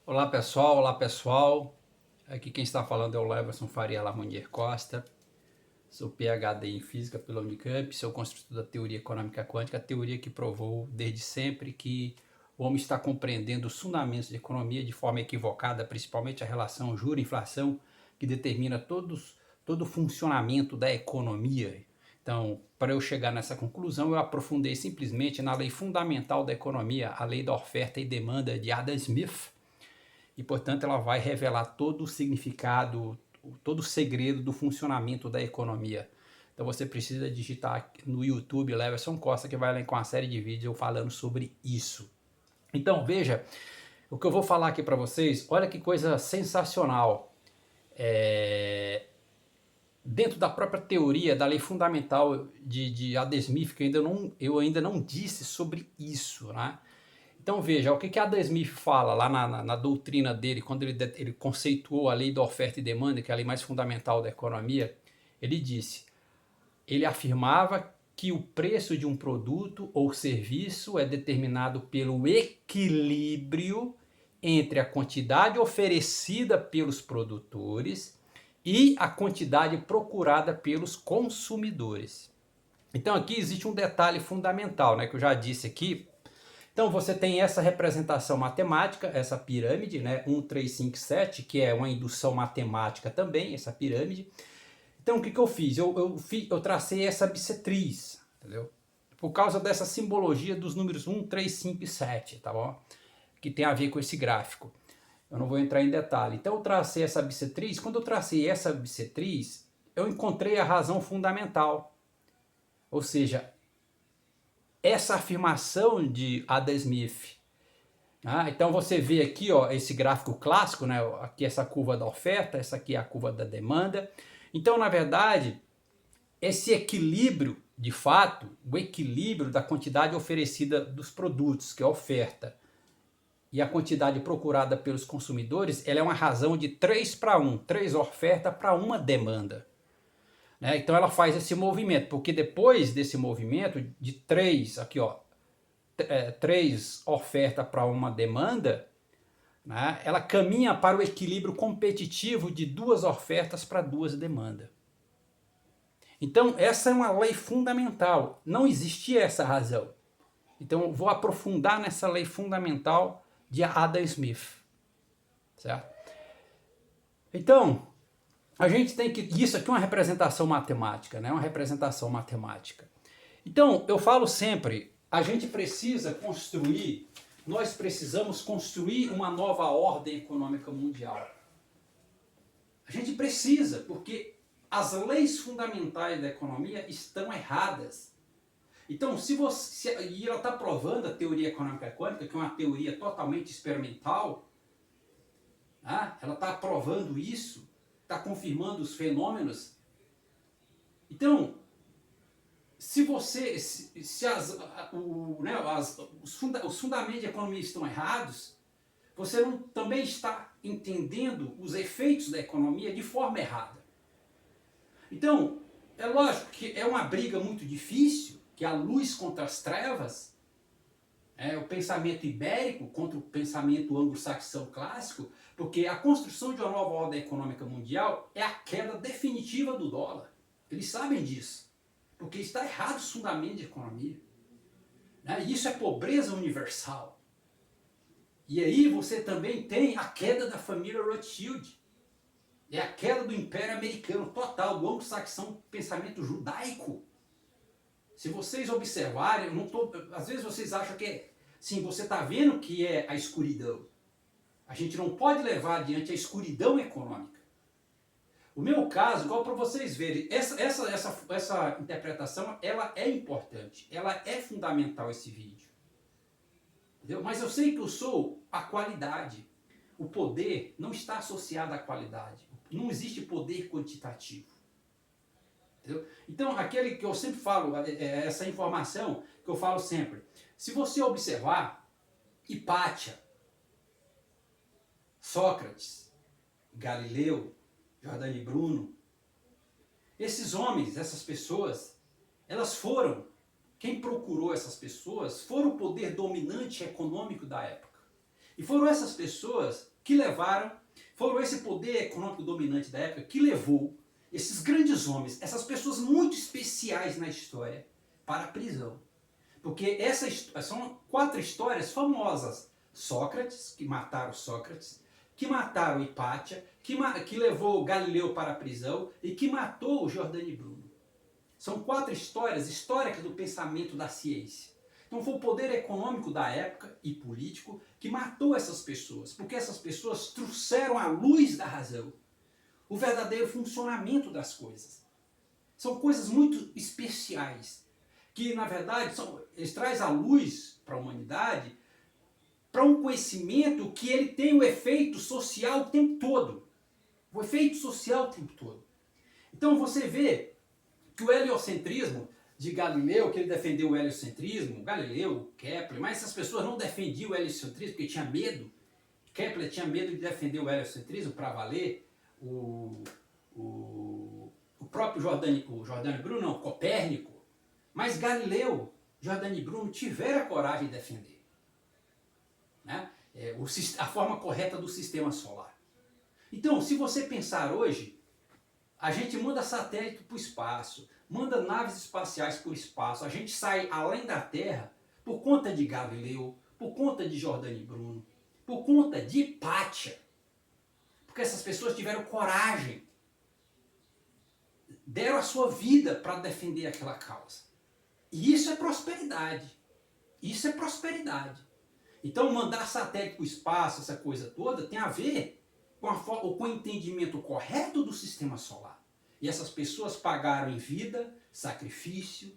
Olá pessoal, olá pessoal. Aqui quem está falando é o Leverson Faria Lamonnier Costa. Sou PhD em Física pela Unicamp, sou construtor da teoria econômica quântica, a teoria que provou desde sempre que o homem está compreendendo os fundamentos da economia de forma equivocada, principalmente a relação juro-inflação, que determina todo o funcionamento da economia. Então, para eu chegar nessa conclusão, eu aprofundei simplesmente na lei fundamental da economia, a lei da oferta e demanda de Adam Smith, e, portanto, ela vai revelar todo o significado, todo o segredo do funcionamento da economia. Então você precisa digitar no YouTube Leverson Costa, que vai lá com uma série de vídeos eu falando sobre isso. Então veja, o que eu vou falar aqui para vocês, olha que coisa sensacional. Dentro da própria teoria da lei fundamental de Adam Smith, que eu ainda não disse sobre isso, né? Então veja, o que Adam Smith fala lá na doutrina dele, quando ele conceituou a lei da oferta e demanda, que é a lei mais fundamental da economia, ele disse, ele afirmava que o preço de um produto ou serviço é determinado pelo equilíbrio entre a quantidade oferecida pelos produtores e a quantidade procurada pelos consumidores. Então aqui existe um detalhe fundamental, né, que eu já disse aqui. Então você tem essa representação matemática, essa pirâmide, né, 1, 3, 5, 7, que é uma indução matemática também, essa pirâmide. Então o que eu fiz? Eu tracei essa bissetriz, entendeu? Por causa dessa simbologia dos números 1, 3, 5 e 7, tá bom? Que tem a ver com esse gráfico. Eu não vou entrar em detalhe. Então eu tracei essa bissetriz. Quando eu tracei essa bissetriz, eu encontrei a razão fundamental. Ou seja, essa afirmação de Adam Smith. Então você vê aqui, ó, esse gráfico clássico, né? Aqui essa curva da oferta, essa aqui é a curva da demanda. Então, na verdade, esse equilíbrio, de fato, o equilíbrio da quantidade oferecida dos produtos, que é a oferta, e a quantidade procurada pelos consumidores, ela é uma razão de 3 para 1, 3 oferta para uma demanda. Né? Então ela faz esse movimento, porque depois desse movimento de 3, aqui ó, 3 oferta para uma demanda, né? Ela caminha para o equilíbrio competitivo de 2 ofertas para 2 demandas. Então essa é uma lei fundamental, não existia essa razão. Então vou aprofundar nessa lei fundamental de Adam Smith, certo? Então a gente tem que, isso aqui é uma representação matemática, né? Uma representação matemática. Então eu falo sempre, a gente precisa construir, nós precisamos construir uma nova ordem econômica mundial. A gente precisa, porque as leis fundamentais da economia estão erradas. Então, se você, e ela está provando a teoria econômica quântica, que é uma teoria totalmente experimental, ela está provando isso, está confirmando os fenômenos. Então, se você, se os fundamentos da economia estão errados, você não, também está entendendo os efeitos da economia de forma errada. Então, é lógico que é uma briga muito difícil, que é a luz contra as trevas, o pensamento ibérico contra o pensamento anglo-saxão clássico, porque a construção de uma nova ordem econômica mundial é a queda definitiva do dólar. Eles sabem disso, porque está errado os fundamentos de economia. E isso é pobreza universal. E aí você também tem a queda da família Rothschild. É a queda do Império Americano total, do anglo-saxão pensamento judaico. Se vocês observarem, às vezes vocês acham que sim, você está vendo que é a escuridão. A gente não pode levar adiante a escuridão econômica. O meu caso, igual para vocês verem, essa interpretação, ela é importante, ela é fundamental, esse vídeo. Entendeu? Mas eu sei que eu sou a qualidade. O poder não está associado à qualidade. Não existe poder quantitativo. Entendeu? Então, aquele que eu sempre falo, essa informação que eu falo sempre, se você observar Hipátia, Sócrates, Galileu, Giordano Bruno, esses homens, essas pessoas, elas foram, quem procurou essas pessoas, foram o poder dominante econômico da época. E foram essas pessoas foram esse poder econômico dominante da época que levou esses grandes homens, essas pessoas muito especiais na história, para a prisão. Porque são 4 histórias famosas. Sócrates, que mataram Sócrates, que mataram Hipátia, que levou Galileu para a prisão e que matou o Giordano Bruno. São 4 histórias históricas do pensamento da ciência. Então foi o poder econômico da época e político que matou essas pessoas, porque essas pessoas trouxeram à luz da razão o verdadeiro funcionamento das coisas. São coisas muito especiais, que na verdade eles trazem à luz para a humanidade, para um conhecimento que ele tem o efeito social o tempo todo. O efeito social o tempo todo. Então você vê que o heliocentrismo de Galileu, que ele defendeu o heliocentrismo, Galileu, Kepler, mas essas pessoas não defendiam o heliocentrismo porque tinha medo. Kepler tinha medo de defender o heliocentrismo para valer. O próprio Giordano Bruno, não, Copérnico. Mas Galileu, Giordano Bruno tiveram a coragem de defender, né? A forma correta do sistema solar. Então, se você pensar hoje, a gente manda satélite para o espaço, manda naves espaciais para o espaço, a gente sai além da Terra por conta de Galileu, por conta de Giordano Bruno, por conta de Hipátia. Porque essas pessoas tiveram coragem, deram a sua vida para defender aquela causa. E isso é prosperidade. Isso é prosperidade. Então mandar satélite para o espaço, essa coisa toda, tem a ver com o entendimento correto do sistema solar. E essas pessoas pagaram em vida, sacrifício.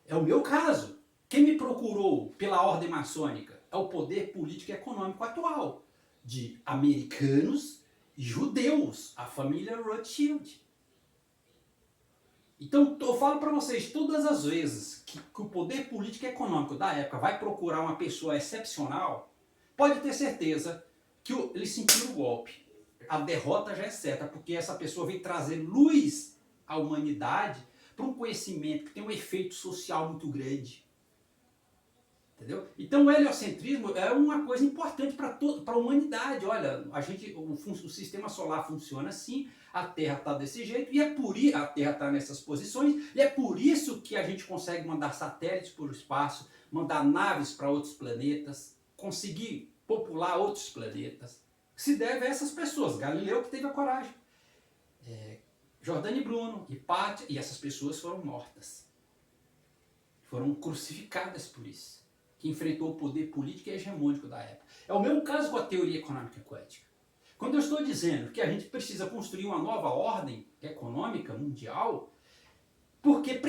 É o meu caso. Quem me procurou pela ordem maçônica é o poder político e econômico atual de americanos e judeus, a família Rothschild. Então eu falo para vocês, todas as vezes que o poder político e econômico da época vai procurar uma pessoa excepcional, pode ter certeza que eles sentiram o golpe. A derrota já é certa, porque essa pessoa vem trazer luz à humanidade para um conhecimento que tem um efeito social muito grande. Entendeu? Então o heliocentrismo é uma coisa importante para a humanidade. Olha, o sistema solar funciona assim, a Terra está desse jeito, e a Terra está nessas posições, e é por isso que a gente consegue mandar satélites para o espaço, mandar naves para outros planetas, conseguir popular outros planetas. Se deve a essas pessoas. Galileu que teve a coragem. Giordano Bruno, Hipátia, e essas pessoas foram mortas. Foram crucificadas por isso. Que enfrentou o poder político e hegemônico da época. É o mesmo caso com a teoria econômica quântica. Quando eu estou dizendo que a gente precisa construir uma nova ordem econômica mundial, porque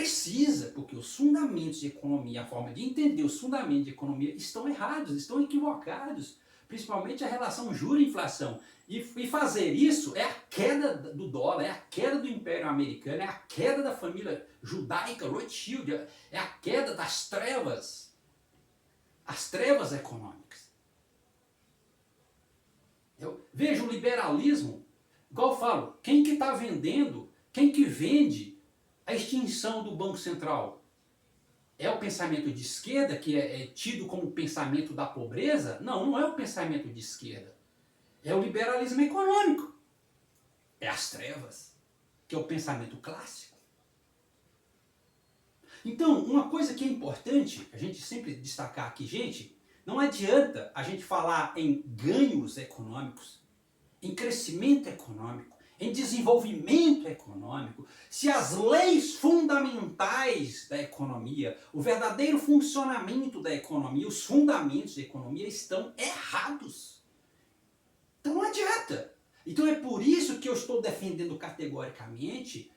os fundamentos de economia, a forma de entender os fundamentos de economia estão errados, estão equivocados. Principalmente a relação juro-inflação. E fazer isso é a queda do dólar, é a queda do Império Americano, é a queda da família judaica Rothschild, é a queda das trevas. As trevas econômicas. Eu vejo o liberalismo, igual eu falo, quem que está vendendo, quem que vende a extinção do Banco Central? É o pensamento de esquerda, que é tido como pensamento da pobreza? Não, não é o pensamento de esquerda. É o liberalismo econômico. É as trevas, que é o pensamento clássico. Então, uma coisa que é importante a gente sempre destacar aqui, gente, não adianta a gente falar em ganhos econômicos, em crescimento econômico, em desenvolvimento econômico, se as leis fundamentais da economia, o verdadeiro funcionamento da economia, os fundamentos da economia estão errados. Então não adianta. Então é por isso que eu estou defendendo categoricamente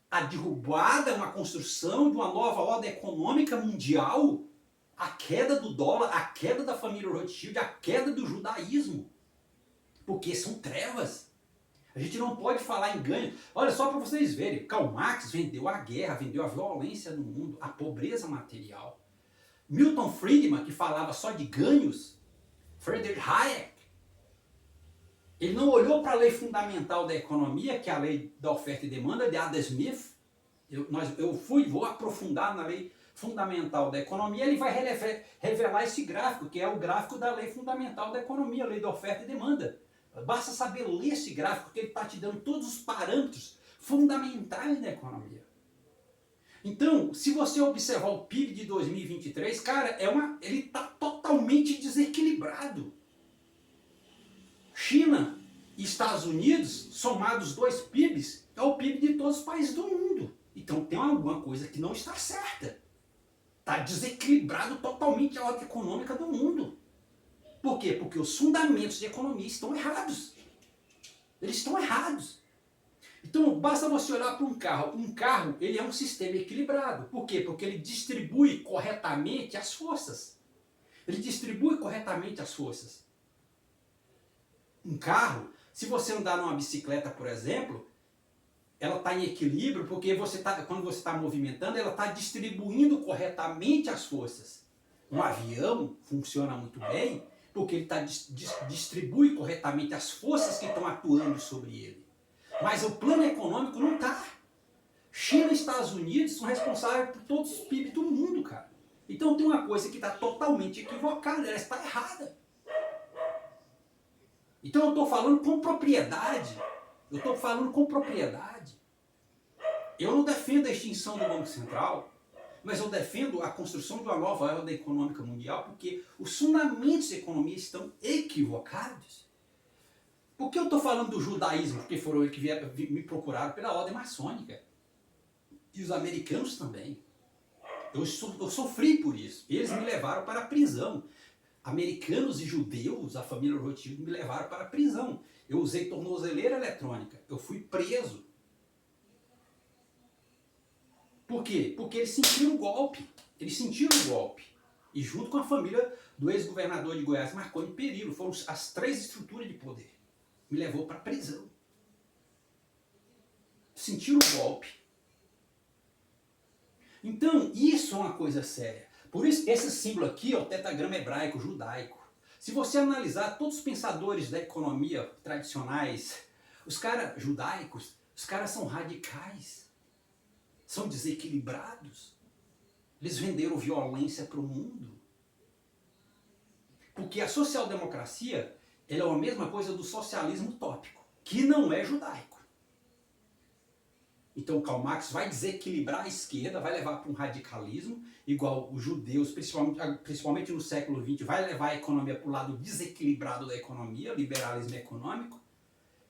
a derrubada, uma construção de uma nova ordem econômica mundial, a queda do dólar, a queda da família Rothschild, a queda do judaísmo. Porque são trevas. A gente não pode falar em ganho. Olha só para vocês verem, Karl Marx vendeu a guerra, vendeu a violência no mundo, a pobreza material. Milton Friedman, que falava só de ganhos, Friedrich Hayek, ele não olhou para a lei fundamental da economia, que é a lei da oferta e demanda, de Adam Smith. Vou aprofundar na lei fundamental da economia, ele vai revelar esse gráfico, que é o gráfico da lei fundamental da economia, a lei da oferta e demanda. Basta saber ler esse gráfico, que ele está te dando todos os parâmetros fundamentais da economia. Então, se você observar o PIB de 2023, cara, ele está totalmente desequilibrado. China e Estados Unidos, somados os dois PIBs, é o PIB de todos os países do mundo. Então tem alguma coisa que não está certa. Está desequilibrado totalmente a ordem econômica do mundo. Por quê? Porque os fundamentos de economia estão errados. Eles estão errados. Então basta você olhar para um carro. Um carro, ele é um sistema equilibrado. Por quê? Porque ele distribui corretamente as forças. Ele distribui corretamente as forças. Um carro, se você andar numa bicicleta, por exemplo, ela está em equilíbrio porque quando você está movimentando, ela está distribuindo corretamente as forças. Um avião funciona muito bem porque ele distribui corretamente as forças que estão atuando sobre ele. Mas o plano econômico não está. China e Estados Unidos são responsáveis por todos os PIB do mundo, cara. Então tem uma coisa que está totalmente equivocada, ela está errada. Então eu estou falando com propriedade. Eu estou falando com propriedade. Eu não defendo a extinção do Banco Central, mas eu defendo a construção de uma nova ordem econômica mundial porque os fundamentos da economia estão equivocados. Por que eu estou falando do judaísmo? Porque foram eles que me procuraram pela ordem maçônica. E os americanos também. Eu sofri por isso. Eles me levaram para a prisão. Americanos e judeus, a família Rothschild, me levaram para a prisão. Eu usei tornozeleira eletrônica. Eu fui preso. Por quê? Porque eles sentiram o golpe. Eles sentiram o golpe. E junto com a família do ex-governador de Goiás, Marconi Perillo, foram as três estruturas de poder. Me levou para a prisão. Sentiram o golpe. Então, isso é uma coisa séria. Por isso, esse símbolo aqui é o tetagrama hebraico, judaico. Se você analisar todos os pensadores da economia tradicionais, os caras judaicos, os caras são radicais, são desequilibrados. Eles venderam violência para o mundo. Porque a social-democracia ela é a mesma coisa do socialismo utópico, que não é judaico. Então Karl Marx vai desequilibrar a esquerda, vai levar para um radicalismo, igual os judeus, principalmente no século XX, vai levar a economia para o lado desequilibrado da economia, o liberalismo econômico.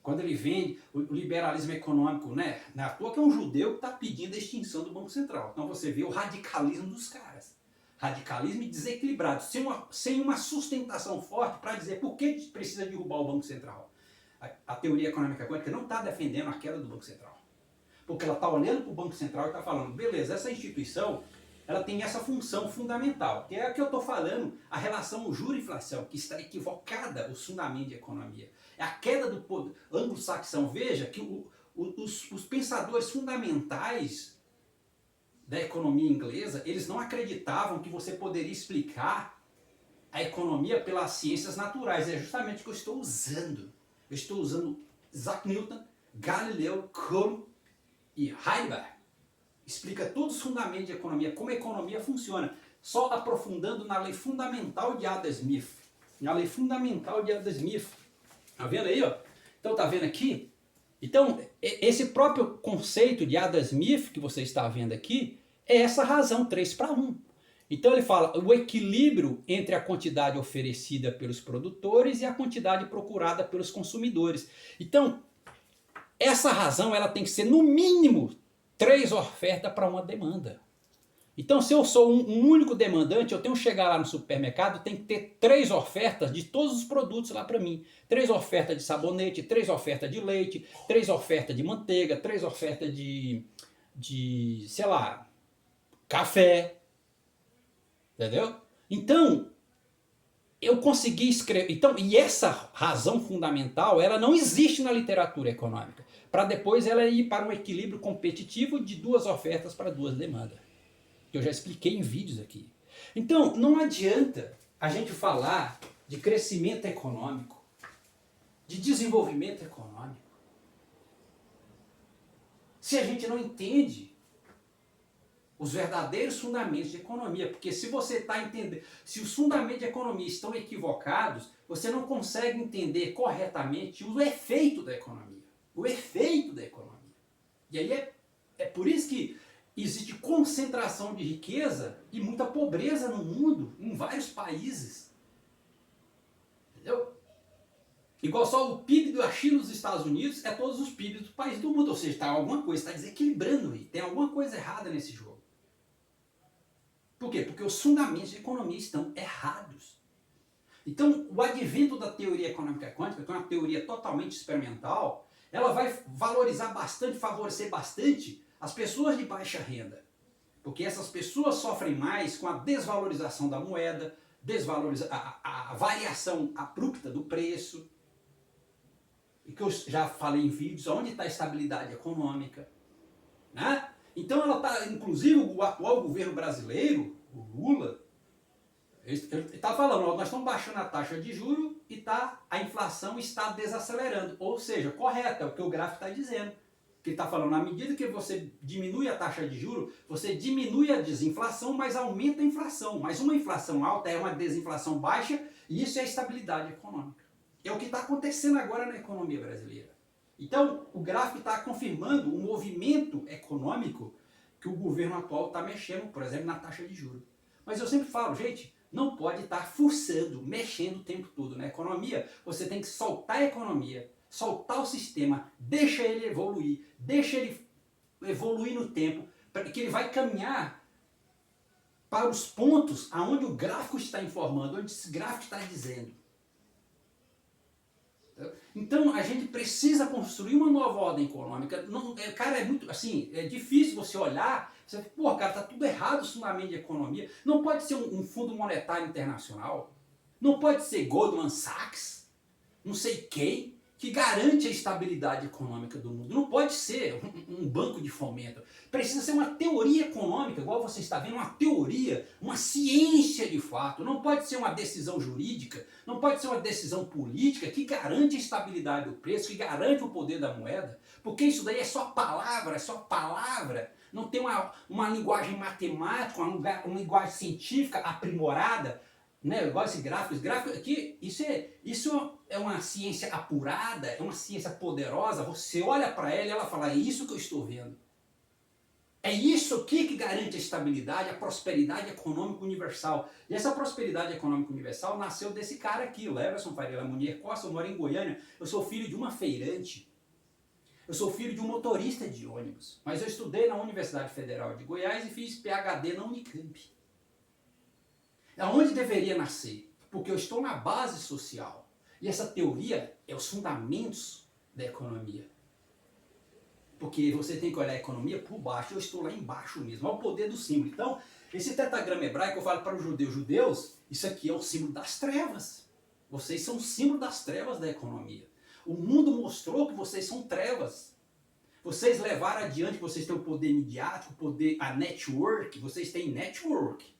Quando ele vende o liberalismo econômico, né? Não é à toa que é um judeu que está pedindo a extinção do Banco Central. Então você vê o radicalismo dos caras. Radicalismo desequilibrado, sem uma sustentação forte para dizer por que precisa derrubar o Banco Central. A teoria econômica quântica não está defendendo a queda do Banco Central. Porque ela está olhando para o Banco Central e está falando, beleza, essa instituição ela tem essa função fundamental, que é o que eu estou falando, a relação juro-inflação, que está equivocada os fundamentos de economia. É a queda do poder anglo-saxão. Veja que os pensadores fundamentais da economia inglesa, eles não acreditavam que você poderia explicar a economia pelas ciências naturais. É justamente o que eu estou usando. Eu estou usando Isaac Newton, Galileu, Coulomb e Heidelberg. Explica todos os fundamentos de economia, como a economia funciona, só aprofundando na lei fundamental de Adam Smith. Na lei fundamental de Adam Smith. Tá vendo aí, ó? Então tá vendo aqui? Então, esse próprio conceito de Adam Smith que você está vendo aqui, é essa razão 3:1. Então ele fala o equilíbrio entre a quantidade oferecida pelos produtores e a quantidade procurada pelos consumidores. Então, essa razão ela tem que ser no mínimo 3 ofertas para uma demanda. Então, se eu sou um único demandante, eu tenho que chegar lá no supermercado, tem que ter 3 ofertas de todos os produtos lá para mim. 3 ofertas de sabonete, 3 ofertas de leite, 3 ofertas de manteiga, 3 ofertas de sei lá, café. Entendeu? Então, eu consegui escrever. Então, e essa razão fundamental, ela não existe na literatura econômica. Para depois ela ir para um equilíbrio competitivo de 2 ofertas para 2 demandas. Que eu já expliquei em vídeos aqui. Então, não adianta a gente falar de crescimento econômico, de desenvolvimento econômico, se a gente não entende os verdadeiros fundamentos de economia, porque se você está entendendo, se os fundamentos de economia estão equivocados, você não consegue entender corretamente o efeito da economia. O efeito da economia. E aí é por isso que existe concentração de riqueza e muita pobreza no mundo, em vários países. Entendeu? Igual só o PIB da China nos Estados Unidos é todos os PIBs dos países do mundo. Ou seja, está alguma coisa, está desequilibrando aí. Tem alguma coisa errada nesse jogo. Por quê? Porque os fundamentos de economia estão errados. Então, o advento da teoria econômica quântica, que é uma teoria totalmente experimental, ela vai valorizar bastante, favorecer bastante as pessoas de baixa renda. Porque essas pessoas sofrem mais com a desvalorização da moeda, a variação abrupta do preço, e que eu já falei em vídeos, onde está a estabilidade econômica. Né? Então ela está, inclusive o atual governo brasileiro, o Lula, ele está falando, ó, nós estamos baixando a taxa de juros e a inflação está desacelerando. Ou seja, correto, é o que o gráfico está dizendo. Que ele está falando, à medida que você diminui a taxa de juros, você diminui a desinflação, mas aumenta a inflação. Mas uma inflação alta é uma desinflação baixa e isso é estabilidade econômica. É o que está acontecendo agora na economia brasileira. Então, o gráfico está confirmando o movimento econômico que o governo atual está mexendo, por exemplo, na taxa de juros. Mas eu sempre falo, gente, não pode estar forçando, mexendo o tempo todo. Na economia, você tem que soltar a economia, soltar o sistema, deixa ele evoluir no tempo, que ele vai caminhar para os pontos aonde o gráfico está informando, onde esse gráfico está dizendo. Então a gente precisa construir uma nova ordem econômica. Não, cara, é muito assim, é difícil você olhar, você fala, pô, cara, tá tudo errado o fundamento de economia. Não pode ser um fundo monetário internacional, não pode ser Goldman Sachs, não sei quem, que garante a estabilidade econômica do mundo. Não pode ser um banco de fomento. Precisa ser uma teoria econômica, igual você está vendo, uma teoria, uma ciência de fato. Não pode ser uma decisão jurídica, não pode ser uma decisão política que garante a estabilidade do preço, que garante o poder da moeda, porque isso daí é só palavra. Não tem uma linguagem matemática, uma linguagem científica aprimorada, né? Igual esse gráfico aqui, isso é uma ciência apurada, é uma ciência poderosa. Você olha para ela e ela fala, é isso que eu estou vendo. É isso aqui que garante a estabilidade, a prosperidade econômica universal. E essa prosperidade econômica universal nasceu desse cara aqui, o Everson Faria Munier Costa. Eu moro em Goiânia, eu sou filho de uma feirante, eu sou filho de um motorista de ônibus, mas eu estudei na Universidade Federal de Goiás e fiz PhD na Unicamp. É onde deveria nascer, porque eu estou na base social. E essa teoria é os fundamentos da economia. Porque você tem que olhar a economia por baixo, eu estou lá embaixo mesmo, é o poder do símbolo. Então, esse tetagrama hebraico, eu falo para os judeus, isso aqui é o símbolo das trevas. Vocês são o símbolo das trevas da economia. O mundo mostrou que vocês são trevas. Vocês levaram adiante, vocês têm o poder midiático, a network, vocês têm network.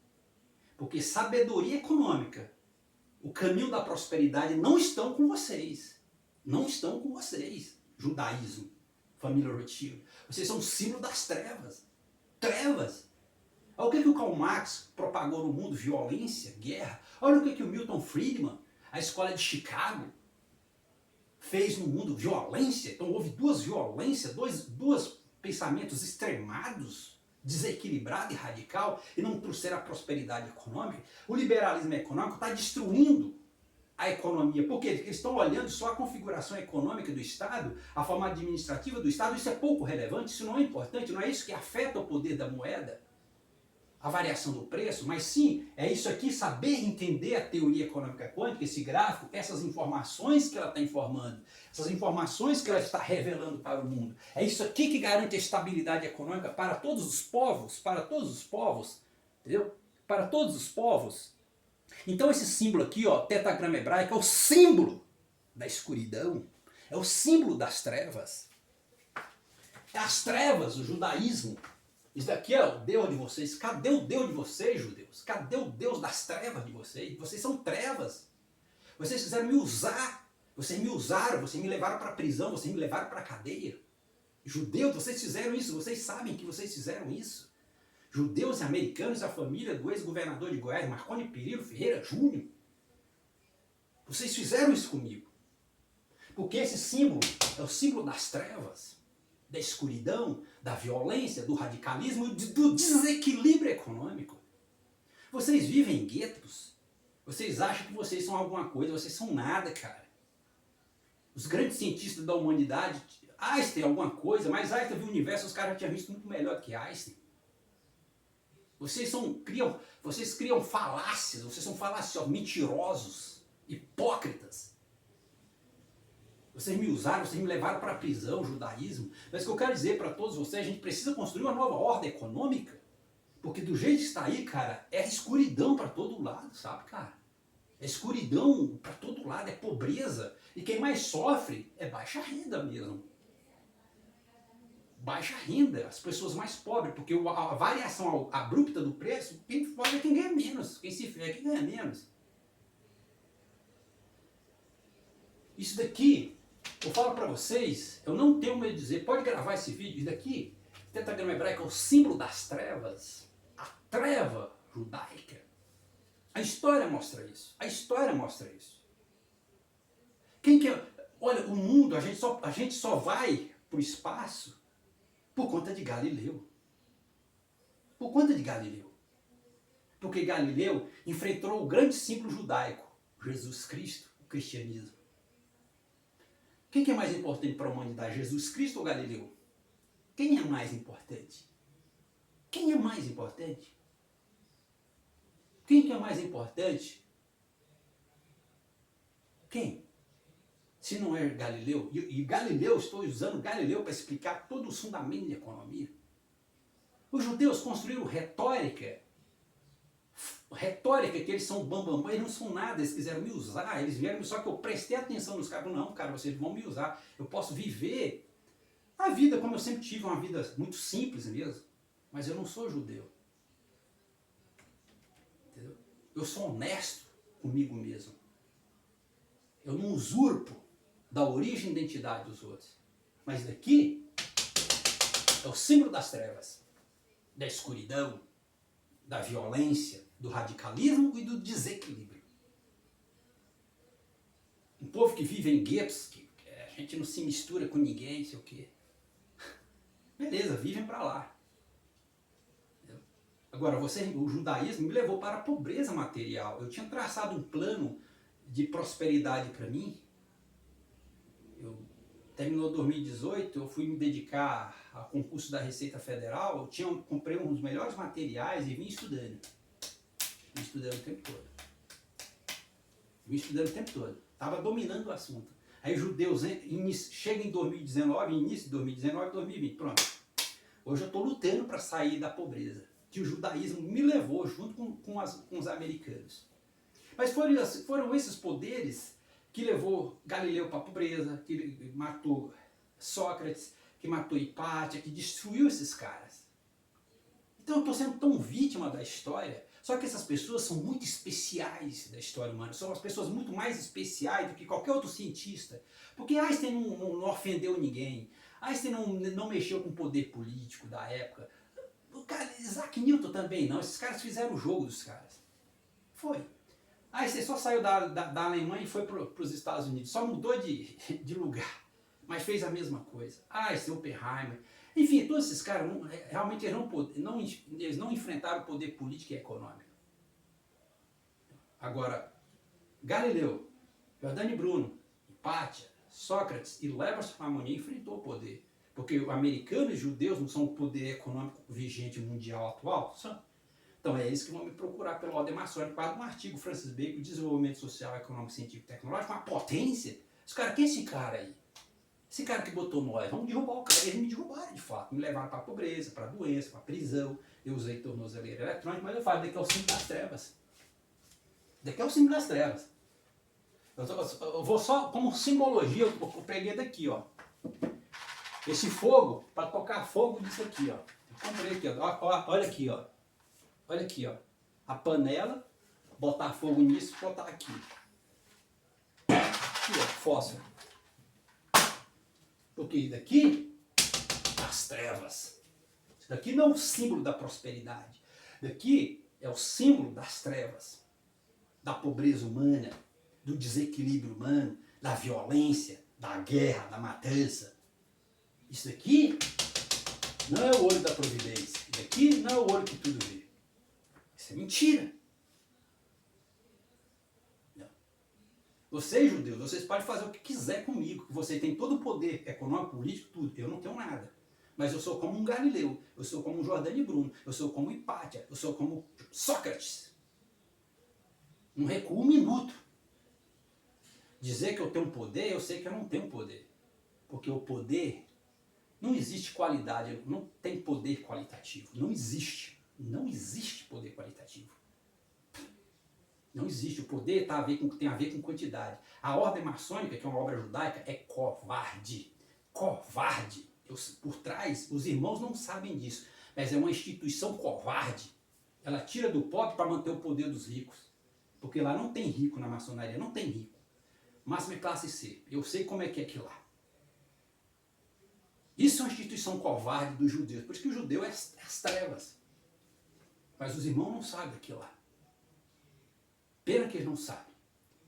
Porque sabedoria econômica, o caminho da prosperidade não estão com vocês. Não estão com vocês. Judaísmo, família Rothschild. Vocês são o símbolo das trevas. Trevas. Olha o que o Karl Marx propagou no mundo, violência, guerra. Olha o que o Milton Friedman, a escola de Chicago, fez no mundo, violência. Então houve duas violências, dois pensamentos extremados, desequilibrado e radical, e não trouxeram a prosperidade econômica. O liberalismo econômico está destruindo a economia. Por quê? Porque eles estão olhando só a configuração econômica do Estado, a forma administrativa do Estado. Isso é pouco relevante, isso não é importante, não é isso que afeta o poder da moeda, a variação do preço, mas sim, é isso aqui, saber entender a teoria econômica quântica, esse gráfico, essas informações que ela está informando, essas informações que ela está revelando para o mundo. É isso aqui que garante a estabilidade econômica para todos os povos, entendeu? Para todos os povos. Então esse símbolo aqui, ó, tetagrama hebraico, é o símbolo da escuridão, é o símbolo das trevas. É as trevas, o judaísmo. Isso daqui é o Deus de vocês. Cadê o Deus de vocês, judeus? Cadê o Deus das trevas de vocês? Vocês são trevas. Vocês quiseram me usar. Vocês me usaram, vocês me levaram para a prisão, vocês me levaram para a cadeia. Judeus, vocês fizeram isso, vocês sabem que vocês fizeram isso. Judeus e americanos, a família do ex-governador de Goiás, Marconi Perillo Ferreira Júnior. Vocês fizeram isso comigo. Porque esse símbolo é o símbolo das trevas, da escuridão, da violência, do radicalismo, do desequilíbrio econômico. Vocês vivem em guetos. Vocês acham que vocês são alguma coisa, vocês são nada, cara. Os grandes cientistas da humanidade, Einstein alguma coisa, mas Einstein viu o universo, os caras já tinham visto muito melhor que Einstein. Vocês criam falácias, vocês são falaciosos, mentirosos, hipócritas. Vocês me usaram, vocês me levaram para a prisão, judaísmo. Mas o que eu quero dizer para todos vocês, a gente precisa construir uma nova ordem econômica. Porque do jeito que está aí, cara, é escuridão para todo lado, sabe, cara? É escuridão para todo lado, é pobreza. E quem mais sofre é baixa renda mesmo. Baixa renda, as pessoas mais pobres, porque a variação abrupta do preço, quem fala é quem ganha menos, quem se ferra é quem ganha menos. Isso daqui, eu falo para vocês, eu não tenho medo de dizer, pode gravar esse vídeo, isso daqui, tetragrama hebraico é o símbolo das trevas, a treva judaica. A história mostra isso, a história mostra isso. Olha, o mundo, a gente só vai para o espaço por conta de Galileu. Por conta de Galileu. Porque Galileu enfrentou o grande símbolo judaico, Jesus Cristo, o cristianismo. Quem que é mais importante para a humanidade, Jesus Cristo ou Galileu? Quem é mais importante? Quem é mais importante? Quem que é mais importante? Quem? Se não é Galileu, e Galileu, estou usando Galileu para explicar todo o fundamento da economia. Os judeus construíram retórica que eles são bambambam, eles não são nada, eles quiseram me usar, eles vieram, só que eu prestei atenção nos caras, não, cara, vocês vão me usar, eu posso viver a vida como eu sempre tive, uma vida muito simples mesmo, mas eu não sou judeu. Entendeu? Eu sou honesto comigo mesmo. Eu não usurpo da origem e identidade dos outros. Mas daqui é o símbolo das trevas, da escuridão, da violência, do radicalismo e do desequilíbrio. Um povo que vive em guetos, que a gente não se mistura com ninguém, sei o quê. Beleza, vivem para lá. Entendeu? Agora, o judaísmo me levou para a pobreza material. Eu tinha traçado um plano de prosperidade para mim. Terminou 2018, eu fui me dedicar ao concurso da Receita Federal, comprei um dos melhores materiais e vim estudando. Vim estudando o tempo todo. Estava dominando o assunto. Aí os judeus chegam em 2019, início de 2019, 2020, pronto. Hoje eu estou lutando para sair da pobreza, que o judaísmo me levou junto com os americanos. Mas foram esses poderes que levou Galileu para a pobreza, que matou Sócrates, que matou Hipátia, que destruiu esses caras. Então eu estou sendo tão vítima da história, só que essas pessoas são muito especiais da história humana, são as pessoas muito mais especiais do que qualquer outro cientista, porque Einstein não ofendeu ninguém, Einstein não mexeu com o poder político da época, o cara, Isaac Newton também não, esses caras fizeram o jogo dos caras. Foi. Einstein só saiu da Alemanha e foi para os Estados Unidos, só mudou de lugar, mas fez a mesma coisa. Einstein, Oppenheimer, enfim, todos esses caras realmente eles não enfrentaram o poder político e econômico. Agora, Galileu, Giordano Bruno, Hipátia, Sócrates e Leibniz Harmonia enfrentou o poder, porque americanos e judeus não são o poder econômico vigente mundial atual, são. Então é eles que vão me procurar pelo ordem maçônica, por causa de um artigo Francis Bacon, Desenvolvimento Social, Econômico, Científico e Tecnológico, uma potência. Os caras, quem é esse cara aí? Esse cara que botou nós, vamos derrubar o cara. Eles me derrubaram de fato, me levaram para a pobreza, para a doença, para a prisão. Eu usei tornozeleira eletrônica, mas eu falo, daqui é o símbolo das trevas. Daqui é o símbolo das trevas. Eu vou só, como simbologia, eu peguei daqui, ó. Esse fogo, para tocar fogo disso aqui, ó. Eu comprei aqui, ó. Olha aqui, ó. Olha aqui, ó. A panela, botar fogo nisso e botar aqui. Aqui, ó, fósforo. Porque daqui, as trevas. Isso daqui não é o símbolo da prosperidade. Isso daqui é o símbolo das trevas, da pobreza humana, do desequilíbrio humano, da violência, da guerra, da matança. Isso daqui não é o olho da providência. Isso daqui não é o olho que tudo vê. Isso é mentira. Não. Vocês, judeus, vocês podem fazer o que quiser comigo, que vocês têm todo o poder econômico, político, tudo. Eu não tenho nada. Mas eu sou como um Galileu, eu sou como um Jordani Bruno, eu sou como Hipátia, eu sou como Sócrates. Não recuo um minuto. Dizer que eu tenho poder, eu sei que eu não tenho poder. Porque o poder, não existe qualidade, não tem poder qualitativo. Não existe. Não existe poder qualitativo. Não existe. O poder tem a ver com quantidade. A ordem maçônica, que é uma obra judaica, é covarde. Covarde. Por trás, os irmãos não sabem disso, mas é uma instituição covarde. Ela tira do pobre para manter o poder dos ricos. Porque lá não tem rico na maçonaria, não tem rico. Máxima é classe C. Eu sei como é que é aquilo lá. Isso é uma instituição covarde dos judeus. Por isso que o judeu é as trevas. Mas os irmãos não sabem aquilo lá. Pena que eles não sabem.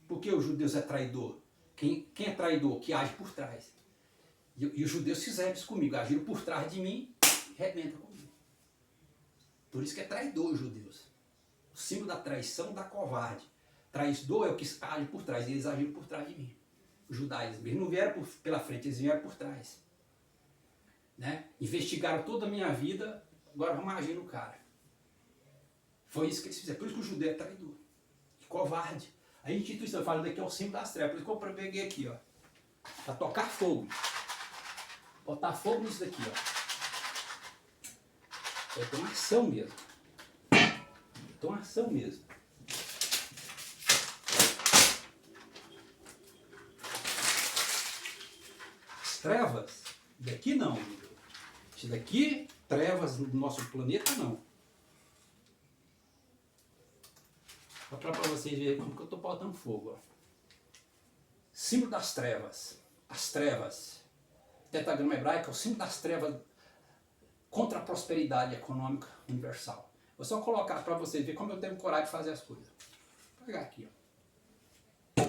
Porque os judeus é traidor. Quem é traidor? Que age por trás. E os judeus fizeram isso comigo. Agiram por trás de mim e rebenta comigo. Por isso que é traidor os judeus. O símbolo da traição, da covarde. Traidor é o que age por trás. E eles agiram por trás de mim. Os judaísmos. Eles não vieram pela frente, eles vieram por trás. Né? Investigaram toda a minha vida, agora vamos agir no cara. Foi isso que eles fizeram. Por isso que o judeu é traidor. E covarde. A instituição fala daqui é o símbolo das trevas. Por isso que eu peguei aqui, ó. Para tocar fogo. Botar fogo nisso daqui, ó. É ter uma ação mesmo. É uma ação mesmo. As trevas, daqui não. Isso daqui, trevas do nosso planeta, não. Vou mostrar para vocês verem como que eu estou botando fogo. Ó. Símbolo das trevas. As trevas. Tetragrama hebraico é o símbolo das trevas contra a prosperidade econômica universal. Vou só colocar para vocês verem como eu tenho coragem de fazer as coisas. Vou pegar aqui, ó.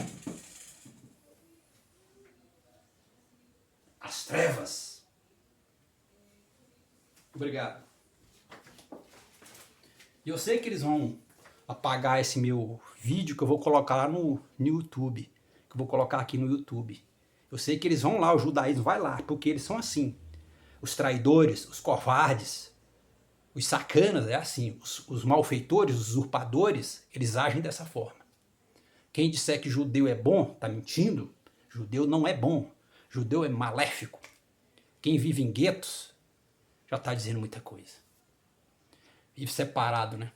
As trevas. Obrigado. E eu sei que eles vão apagar esse meu vídeo que eu vou colocar lá no YouTube. Que eu vou colocar aqui no YouTube. Eu sei que eles vão lá, o judaísmo vai lá, porque eles são assim. Os traidores, os covardes, os sacanas, é assim. Os malfeitores, os usurpadores, eles agem dessa forma. Quem disser que judeu é bom, está mentindo. Judeu não é bom. Judeu é maléfico. Quem vive em guetos já está dizendo muita coisa. Vive separado, né?